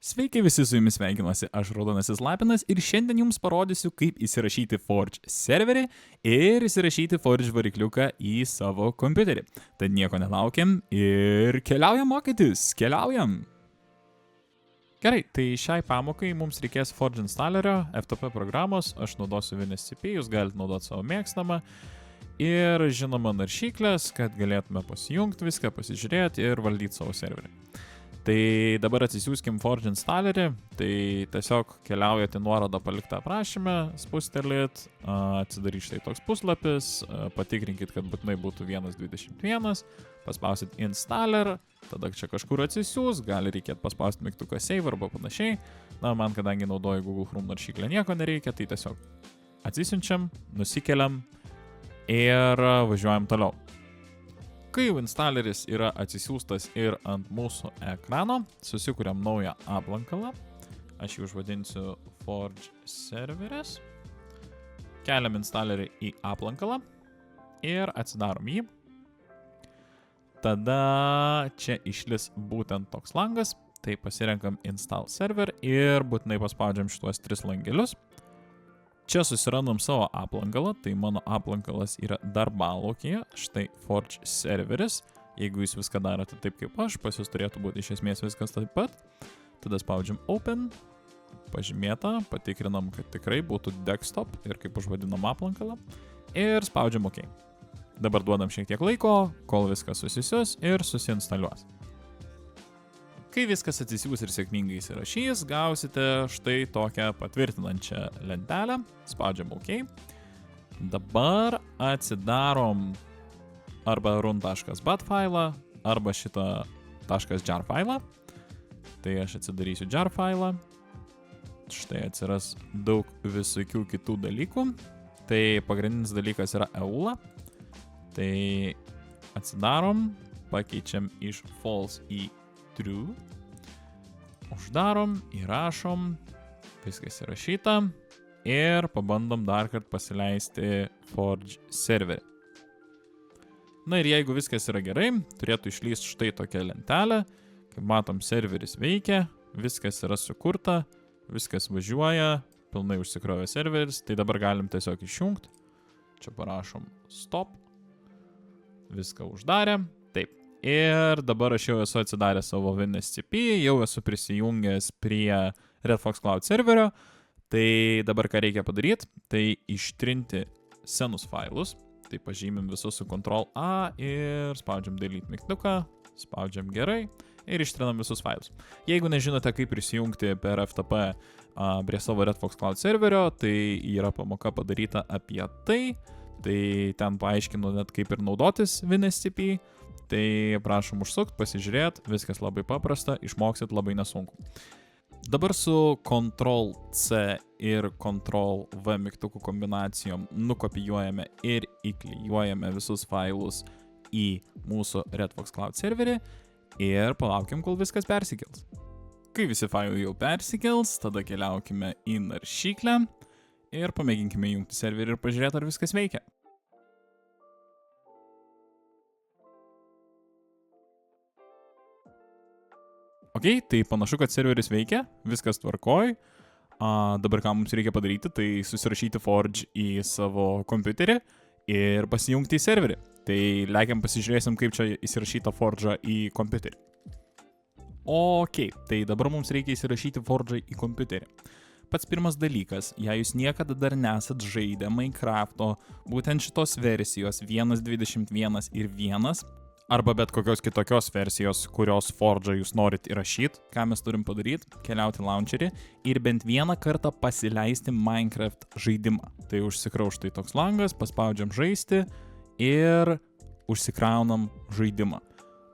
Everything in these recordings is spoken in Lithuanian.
Sveiki visi, su jumis sveikinuosi aš Raudonasis Lapinas ir šiandien jums parodysiu, kaip įsirašyti Forge serverį ir įsirašyti Forge varikliuką į savo kompiuterį. Tad nieko nelaukiam ir keliaujam mokytis, keliaujam! Gerai, tai šiai pamokai mums reikės Forge installerio, FTP programos, aš naudosiu WinSCP, jūs galite naudoti savo mėgstamą. Ir žinoma naršyklės, kad galėtume pasijungti viską, pasižiūrėti ir valdyti savo serverį. Tai dabar atsisiųskim Forge installerį, tai tiesiog keliaujate nuorodą paliktą aprašymę, spustelėt, atsidarys štai toks puslapis, patikrinkit, kad būtinai būtų 1.21, paspausit installer, tada čia kažkur atsisiūs, gali reikėti paspausti mygtuką save arba panašiai. Na, man kadangi naudoju Google Chrome naršyklę, nieko nereikia, tai tiesiog atsisiunčiam, nusikeliam ir važiuojam toliau. Kai jau installeris yra atsisiųstas ir ant mūsų ekrano, susikuriam naują aplankalą. Aš jį užvadinsiu Forge serveris. Keliam installerį į aplankalą ir atsidarom jį. Tada čia išlis būtent toks langas, tai pasirenkam install server ir būtinai paspaudžiam šituos 3 langelius. Čia susirandam savo aplankalą, tai mano aplankalas yra darbalaukėje, štai Forge serveris. Jeigu jūs viską darote taip kaip aš, pas jūs turėtų būti iš esmės viskas taip pat. Tada spaudžiam open, pažymėta, patikrinam, kad tikrai būtų desktop ir kaip užvadinam aplankalą. Ir spaudžiam OK. Dabar duodam šiek tiek laiko, kol viskas susisius ir susiinstaliuos. Kai viskas atsisiūs ir sėkmingai įsirašys, gausite štai tokią patvirtinančią lentelę. Spaudžiam OK. Dabar atsidarom arba run.bat failą, arba šitą .jar failą. Tai aš atsidarysiu jar failą. Štai atsiras daug visokių kitų dalykų. Tai pagrindinis dalykas yra EULA. Tai atsidarom, pakeičiam iš false į true, uždarom, įrašom, viskas įrašyta ir pabandom dar kartą pasileisti Forge serverį. Na ir jeigu viskas yra gerai, turėtų išlysti štai tokia lentelė, kaip matom serveris veikia, viskas yra sukurta, viskas važiuoja, pilnai užsikrovė serveris, tai dabar galim tiesiog išjungti, čia parašom stop, viską uždarėm, taip. Ir dabar aš jau esu atsidaręs savo WinSCP, jau esu prisijungęs prie Red Fox Cloud serverio. Tai dabar ką reikia padaryti, tai ištrinti senus failus. Tai pažymim visus su Ctrl+A ir spaudžiam delete mygtuką, spaudžiam gerai ir ištrinam visus failus. Jeigu nežinote, kaip prisijungti per FTP prie savo Red Fox Cloud serverio, tai yra pamoka padaryta apie tai. Tai ten paaiškinu net kaip ir naudotis WinSCP. Tai prašom užsukt, pasižiūrėt, viskas labai paprasta, išmoksit labai nesunku. Dabar su Ctrl+C ir Ctrl+V mygtukų kombinacijom nukopijuojame ir įklijuojame visus failus į mūsų Red Fox Cloud serverį ir palaukiam, kol viskas persikels. Kai visi failai jau persikels, tada keliaukime į naršyklę ir pamėginkime jungti serverį ir pažiūrėti, ar viskas veikia. Ok, tai panašu, kad serveris veikia, viskas tvarkoj. Dabar ką mums reikia padaryti, tai susirašyti Forge į savo kompiuterį ir pasijungti į serverį. Tai lekiam pasižiūrėsim, kaip čia įsirašyta Forge į kompiuterį. Ok, tai dabar mums reikia įsirašyti Forge į kompiuterį. Pats pirmas dalykas, jei jūs niekada dar nesat žaidę Minecrafto, būtent šitos versijos 1.21 ir 1, arba bet kokios kitokios versijos, kurios Forge jūs norit įrašyti, ką mes turim padaryti, keliauti launcherį ir bent vieną kartą pasileisti Minecraft žaidimą. Tai užsikraus štai toks langas, paspaudžiam žaisti ir užsikraunam žaidimą.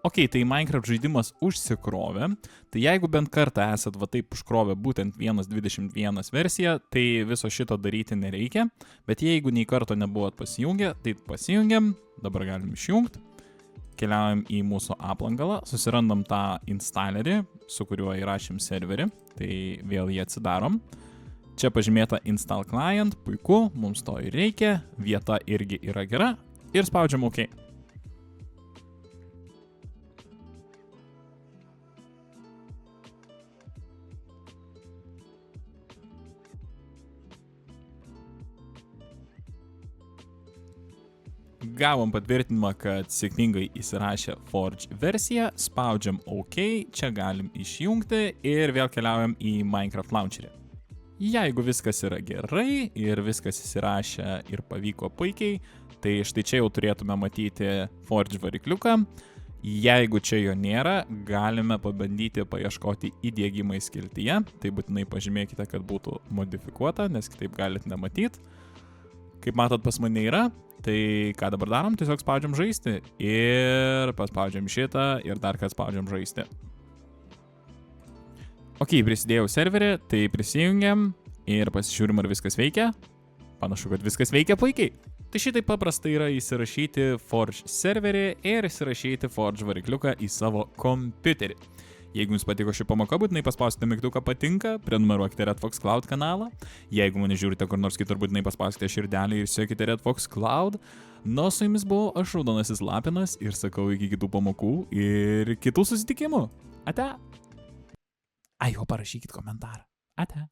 Ok, tai Minecraft žaidimas užsikrovė, tai jeigu bent kartą esat va taip užkrovę būtent 1.21 versiją, tai viso šito daryti nereikia, bet jeigu nei karto nebuvot pasijungę, tai pasijungiam, dabar galim išjungti. Keliaujam į mūsų aplankalą, susirandam tą installerį, su kuriuo įrašym serverį, tai vėl jį atsidarom. Čia pažymėta install client, puiku, mums to ir reikia, vieta irgi yra gera ir spaudžiam OK. gavom patvirtinimą, kad sėkmingai įsirašė Forge versiją, spaudžiam OK, čia galim išjungti ir vėl keliaujam į Minecraft Launcherį. Jeigu viskas yra gerai ir viskas įsirašė ir pavyko puikiai, tai štai čia jau turėtume matyti Forge varikliuką. Jeigu čia jo nėra, galime pabandyti paieškoti įdiegimai skiltyje, tai būtinai pažymėkite, kad būtų modifikuota, nes kitaip galit nematyti. Kaip matot, pas mane yra, tai ką dabar darom, tiesiog spaudžiam žaisti ir paspaudžiam šitą ir dar kad spaudžiam žaisti. Ok, prisidėjau serverį, tai prisijungiam ir pasižiūrim, ar viskas veikia. Panašu, kad viskas veikia puikiai. Tai šitai paprastai yra įsirašyti Forge serverį ir įsirašyti Forge varikliuką į savo kompiuterį. Jeigu jums patiko ši pamoka, būtinai paspausite mygtuką patinka, prenumeruokite Red Fox Cloud kanalą. Jeigu mane žiūrite kur nors kitur, būtinai paspausite širdelį ir sekite Red Fox Cloud. Nu, su jumis buvau aš, Raudonasis Lapinas, ir sakau iki kitų pamokų ir kitų susitikimų. Ate. Ai, jo, parašykit komentarą. Ate.